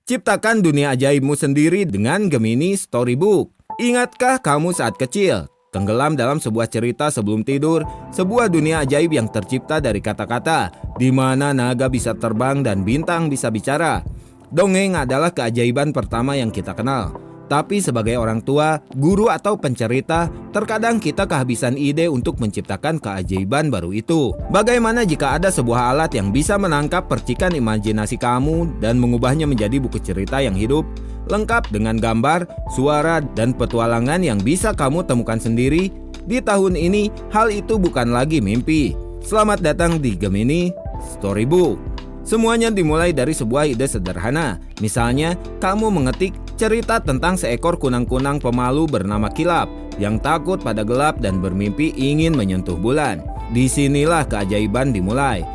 Ciptakan dunia ajaibmu sendiri dengan Gemini Storybook. Ingatkah kamu saat kecil, tenggelam dalam sebuah cerita sebelum tidur, sebuah dunia ajaib yang tercipta dari kata-kata, di mana naga bisa terbang dan bintang bisa bicara. Dongeng adalah keajaiban pertama yang kita kenal. Tapi sebagai orang tua, guru atau pencerita, terkadang kita kehabisan ide untuk menciptakan keajaiban baru itu. Bagaimana jika ada sebuah alat yang bisa menangkap percikan imajinasi kamu dan mengubahnya menjadi buku cerita yang hidup, lengkap dengan gambar, suara, dan petualangan yang bisa kamu temukan sendiri? Di tahun ini, hal itu bukan lagi mimpi. Selamat datang di Gemini Storybook. Semuanya dimulai dari sebuah ide sederhana. Misalnya, kamu mengetik cerita tentang seekor kunang-kunang pemalu bernama Kilap yang takut pada gelap dan bermimpi ingin menyentuh bulan. Disinilah keajaiban dimulai.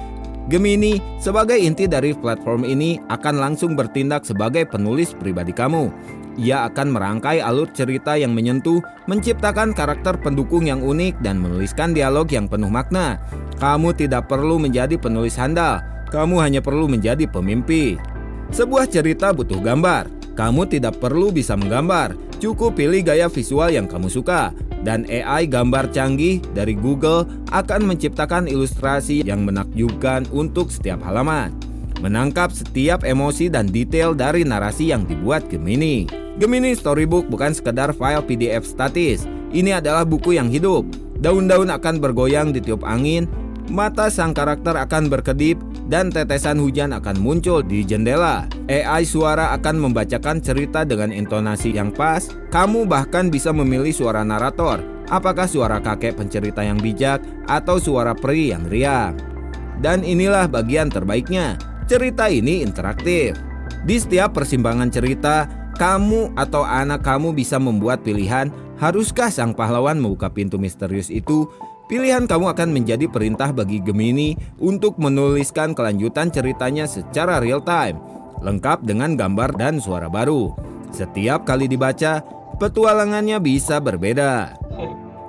Gemini, sebagai inti dari platform ini, akan langsung bertindak sebagai penulis pribadi kamu. Ia akan merangkai alur cerita yang menyentuh, menciptakan karakter pendukung yang unik, dan menuliskan dialog yang penuh makna. Kamu tidak perlu menjadi penulis handal. Kamu hanya perlu menjadi pemimpi. Sebuah cerita butuh gambar. Kamu tidak perlu bisa menggambar. Cukup pilih gaya visual yang kamu suka. Dan AI gambar canggih dari Google akan menciptakan ilustrasi yang menakjubkan untuk setiap halaman. Menangkap setiap emosi dan detail dari narasi yang dibuat Gemini. Gemini Storybook bukan sekedar file PDF statis. Ini adalah buku yang hidup. Daun-daun akan bergoyang di tiup angin. Mata sang karakter akan berkedip dan tetesan hujan akan muncul di jendela. AI suara akan membacakan cerita dengan intonasi yang pas. Kamu bahkan bisa memilih suara narator. Apakah suara kakek pencerita yang bijak atau suara peri yang riang? Dan inilah bagian terbaiknya. Cerita ini interaktif. Di setiap persimpangan cerita, kamu atau anak kamu bisa membuat pilihan. Haruskah sang pahlawan membuka pintu misterius itu? Pilihan kamu akan menjadi perintah bagi Gemini untuk menuliskan kelanjutan ceritanya secara real time, lengkap dengan gambar dan suara baru. Setiap kali dibaca, petualangannya bisa berbeda.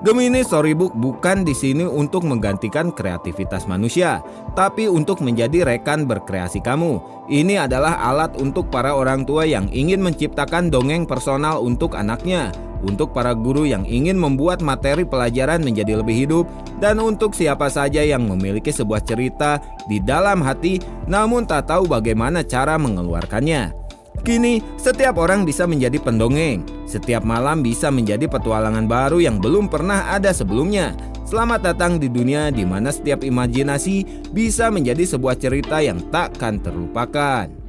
Gemini Storybook bukan di sini untuk menggantikan kreativitas manusia, tapi untuk menjadi rekan berkreasi kamu. Ini adalah alat untuk para orang tua yang ingin menciptakan dongeng personal untuk anaknya, untuk para guru yang ingin membuat materi pelajaran menjadi lebih hidup, dan untuk siapa saja yang memiliki sebuah cerita di dalam hati namun tak tahu bagaimana cara mengeluarkannya. Kini, setiap orang bisa menjadi pendongeng. Setiap malam bisa menjadi petualangan baru yang belum pernah ada sebelumnya. Selamat datang di dunia di mana setiap imajinasi bisa menjadi sebuah cerita yang takkan terlupakan.